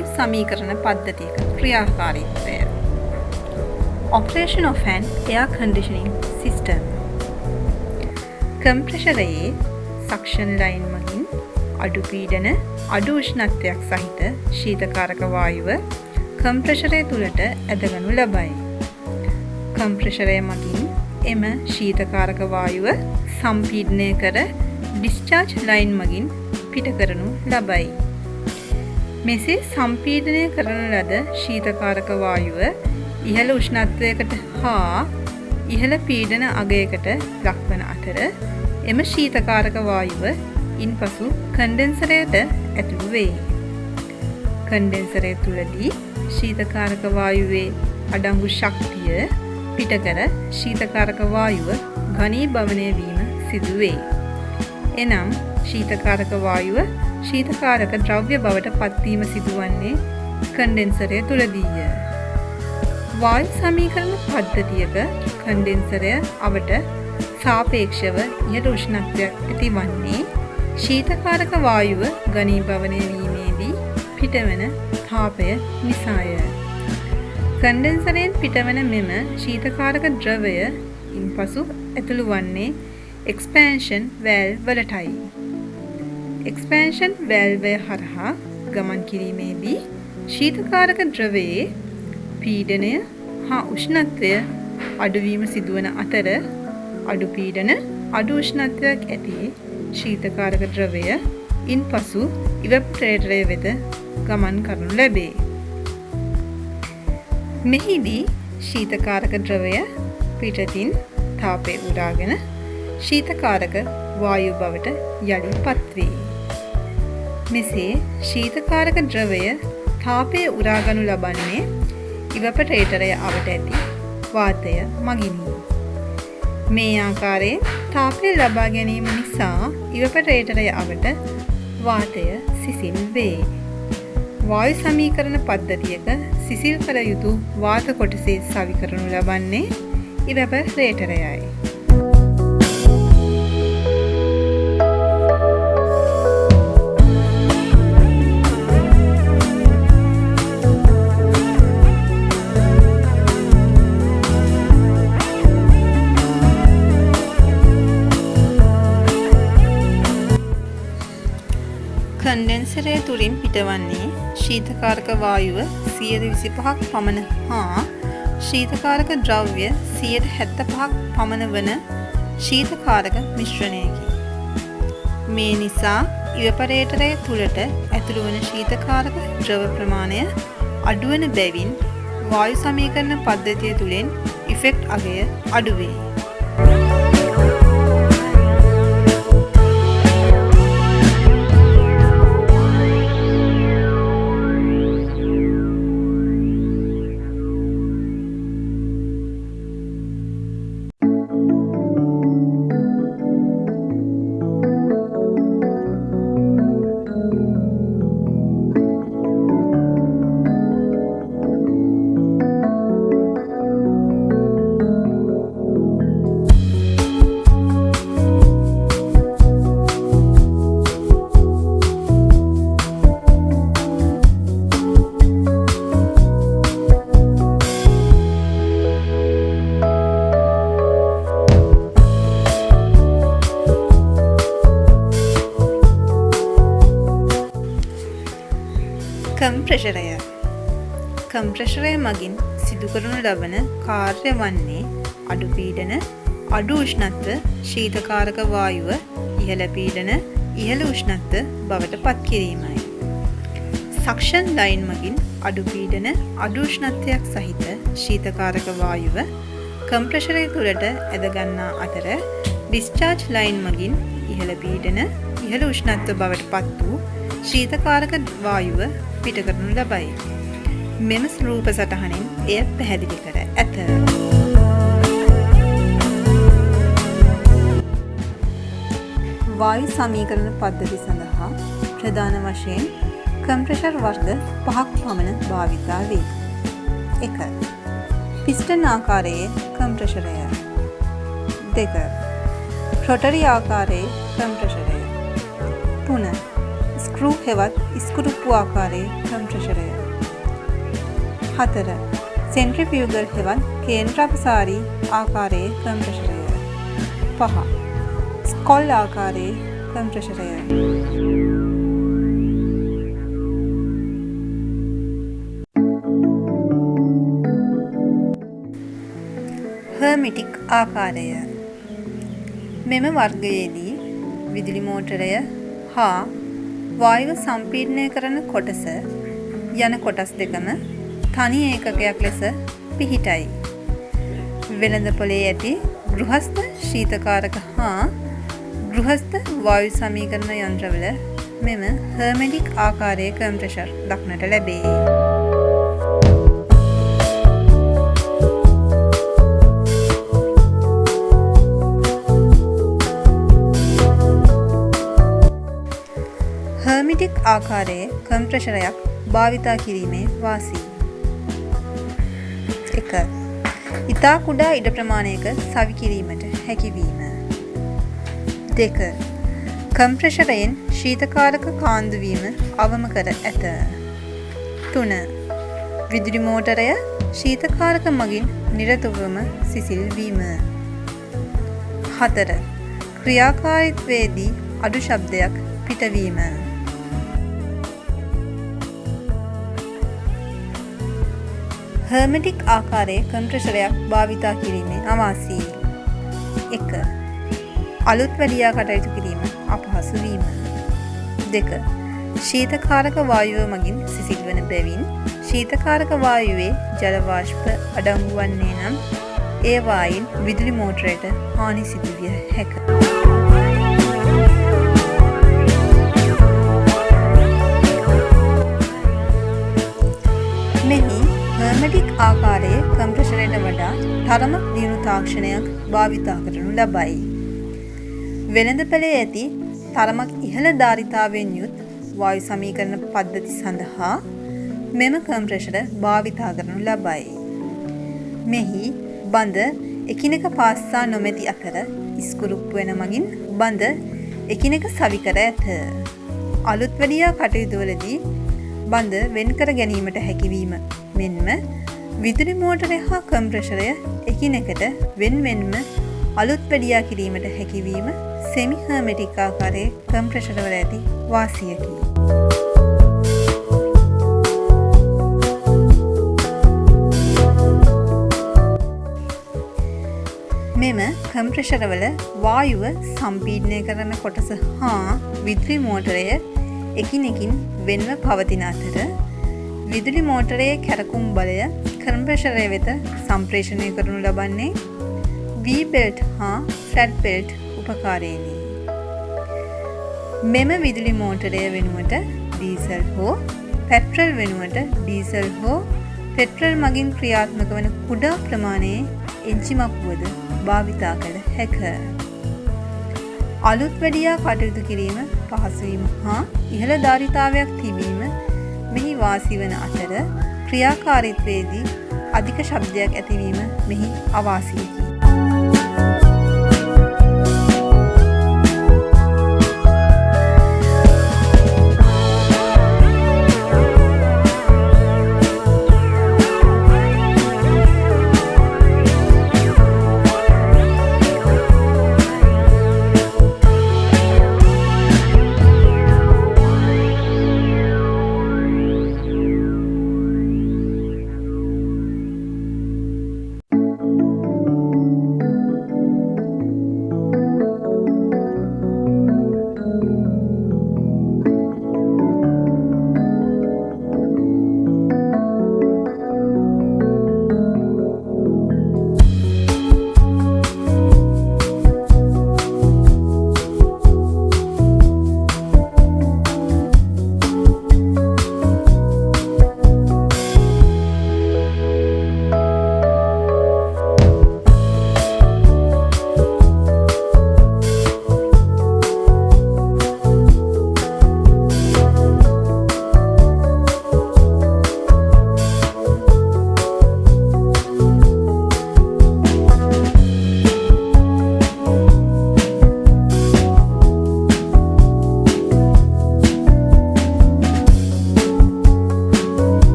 වායු සමීකරණ පද්ධතියක ක්‍රියාකාරීත්වය. Operation of an air conditioning system. කම්ප්‍රෙෂරයේ සක්ෂන් ලයින් මගින් අඩු පීඩන අඩු උෂ්ණත්වයක් සහිත ශීතකාරක වායුව කම්ප්‍රෙෂරය තුළට ඇදගනු ලබයි. කම්ප්‍රෙෂරය මගින් එම ශීතකාරක වායුව සම්පීඩනය කර ඩිස්චාර්ජ් ලයින් මගින් පිට කරනු ලබයි. මෙසේ සම්පීඩනය කරන ලද ශීතකාරක වායුව ඉහළ උෂ්ණත්වයකට හා ඉහළ පීඩන අගයකට ලක්වන අතර එම ශීතකාරක වායුව ඉන්පසු කන්ඩෙන්සරයට ඇතුළු වේ. කන්ඩෙන්සරය තුළදී ශීතකාරක වායුවේ අඩංගු ශක්තිය පිටකර ශීතකාරක වායුව ඝනීභවනය වීම සිදු වේ. එනම් ශීතකාරක වායුව ශීතකාරක ද්‍රව්‍ය බවට පත්වීම සිදුවන්නේ කන්ඩෙන්සරය තුළදීය. වායු සමීකරණ පද්ධතියක කන්ඩෙන්සරය අවට සාපේක්ෂව ඉහළ උෂ්ණත්වයක් ඇතිවන්නේ ශීතකාරක වායුව ඝනීභවනය වීමේදී පිටවන තාපය නිසාය. කන්ඩෙන්සරයෙන් පිටවන මෙම ශීතකාරක ද්‍රවය ඉන්පසු ඇතුළු වන්නේ එක්ස්පෑන්ෂන් වැල්ව් වලටයි. එක්ස්පෑන්ෂන් වැල්වය හරහා ගමන් කිරීමේදී ශීතකාරක ද්‍රවයේ පීඩනය හා උෂ්ණත්වය අඩුවීම සිදුවන අතර අඩු පීඩන අඩු උෂ්ණත්වයක් ඇති ශීතකාරක ද්‍රවය ඉන්පසු ඉවැපොරේටරය වෙත ගමන් කරනු ලැබේ. මෙහිදී ශීතකාරක ද්‍රවය පිටතින් තාපය උරාගෙන ශීතකාරක වායු බවට යළි පත්වේ. මෙසේ ශීතකාරක ද්‍රවය තාපය උරාගනු ලබන්නේ ඉවැපොරේටරය අවට ඇති වාතය මගිනි. මේ ආකාරයෙන් තාපය ලබා ගැනීම නිසා ඉවැපොරේටරය අවට වාතය සිසිල් වේ. වායු සමීකරණ පද්ධතියක සිසිල් කළ යුතු වාත කොටසේ සවි කරනු ලබන්නේ ඉවැපොරේටරයයි. කන්ඩෙන්සරය තුළින් පිටවන්නේ ශීතකාරක වායුව 25% පමණ හා ශීතකාරක ද්‍රව්‍ය 75% පමණ වන ශීතකාරක මිශ්‍රණයකි. මේ නිසා ඉවැපොරේටරය තුළට ඇතුළු වන ශීතකාරක ද්‍රව ප්‍රමාණය අඩුවන බැවින් වායු සමීකරණ පද්ධතිය තුළින් ඉෆෙක්ට් අගය අඩු වේ. කම්ප්‍රෙෂරය. කම්ප්‍රෙෂරය මගින් සිදු කරනු ලබන කාර්ය වන්නේ අඩු පීඩන අඩු උෂ්ණත්ව ශීතකාරක වායුව ඉහළ පීඩන ඉහළ උෂ්ණත්ව බවට පත් කිරීමයි. සක්ෂන් ලයින් මගින් අඩු පීඩන අඩු උෂ්ණත්වයක් සහිත ශීතකාරක වායුව කම්ප්‍රෙෂරය තුළට ඇදගන්නා අතර ඩිස්චාර්ජ් ලයින් මගින් ඉහළ පීඩන ඉහළ උෂ්ණත්ව බවට පත් වූ ශීතකාරක වායුව පිට කරනු ලබයි. මෙම රූප සටහනින් එය පැහැදිලි කර ඇත. වායු සමීකරණ පද්ධති සඳහා ප්‍රධාන වශයෙන් කම්ප්‍රෙෂර් වර්ග 5ක් පමණ භාවිතා වේ. 1. පිස්ටන් ආකාරයේ කම්ප්‍රෙෂරය. 2. රොටරි ආකාරයේ කම්ප්‍රෙෂරය. 3. ස්ක්‍රූ හෙවත් ඉස්කුරුප්පු ආකාරයේ කම්ප්‍රෙෂරය. 4. සෙන්ට්‍රිෆියුගල් හෙවත් කේන්ද්‍රාපසාරී ආකාරයේ කම්ප්‍රෙෂරය. 5. ස්කොල් ආකාරයේ කම්ප්‍රෙෂරය. හර්මිටික් ආකාරය. මෙම වර්ගයේදී විදුලි මෝටරය හා වායුව සම්පීඩනය කරන කොටස යන කොටස් දෙකම තනි ඒකකයක් ලෙස පිහිටයි. වෙළඳපොලේ ඇති ගෘහස්ත ශීතකාරක හා ගෘහස්ත වායු සමීකරණ යන්ත්‍රවල මෙම හර්මෙටික් ආකාරයේ කම්ප්‍රෙෂර් දක්නට ලැබේ. හර්මිටික් ආකාරයේ කම්ප්‍රෙෂරයක් භාවිතා කිරීමේ වාසි. 1. ඉතා කුඩා ඉඩ ප්‍රමාණයක සවි කිරීමට හැකිවීම. 2. කම්ප්‍රෙෂරයෙන් ශීතකාරක කාන්දුවීම අවම කර ඇත. 3. විදුලි මෝටරය ශීතකාරක මගින් නිරතුරුවම සිසිල් වීම. 4. ක්‍රියාකාරීත්වයේදී අඩු ශබ්දයක් පිටවීම. හර්මෙටික් ආකාරයේ කම්ප්‍රෙෂරයක් භාවිතා කිරීමේ අවාසි. 1. අලුත් වැඩියා කටයුතු කිරීම අපහසු වීම. 2. ශීතකාරක වායුව මගින් සිසිල් වන බැවින් ශීතකාරක වායුවේ ජල වාෂ්ප අඩංගු වන්නේ නම් ඒවායින් විදුලි මෝටරයට හානි සිදු විය හැකිය. මෙහි හර්මෙටික් ආකාරයේ කම්ප්‍රෙෂරයට වඩා තරමක් දියුණු තාක්ෂණයක් භාවිතා කරනු ලබයි. වෙළඳපොලේ ඇති තරමක් ඉහළ ධාරිතාවෙන් යුත් වායු සමීකරණ පද්ධති සඳහා මෙම කම්ප්‍රෙෂර භාවිතා කරනු ලබයි. මෙහි බඳ එකිනෙක පාස්සා නොමැති අතර ඉස්කුරුප්පු වෙන මගින් බඳ එකිනෙක සවි කර ඇත. අලුත් වැඩියා කටයුතුවලදී බඳ වෙන්කර ගැනීමට හැකිවීම මෙන්ම විදුලි මෝටරය හා කම්ප්‍රෙෂරය එකිනෙකට වෙන්වෙන්ම අලුත් වැඩියා කිරීමට හැකිවීම සෙමි හර්මෙටික් ආකාරයේ කම්ප්‍රෙෂරවල ඇති වාසියකි. මෙම කම්ප්‍රෙෂරවල වායුව සම්පීඩනය කරන කොටස හා විදුලි මෝටරය එකිනෙකින් වෙන්ව පවතින අතර විදුලි මෝටරයේ කැරකුම් බලය කම්ප්‍රෙෂරය වෙත සම්ප්‍රේෂණය කරනු ලබන්නේ V-බෙල්ට් හා ෆ්ලැට් බෙල්ට් උපකාරයෙනි. මෙම විදුලි මෝටරය වෙනුවට ඩීසල් හෝ පෙට්‍රල් වෙනුවට ඩීසල් හෝ පෙට්‍රල් මගින් ක්‍රියාත්මක වන කුඩා ප්‍රමාණයේ එන්ජිමක් වුවද භාවිතා කළ හැක. අලුත් වැඩියා කටයුතු කිරීම පහසුවීම හා ඉහළ ධාරිතාවයක් තිබීම මෙහි වාසි වන අතර ක්‍රියාකාරීත්වයේදී අධික ශබ්දයක් ඇතිවීම මෙහි අවාසියකි.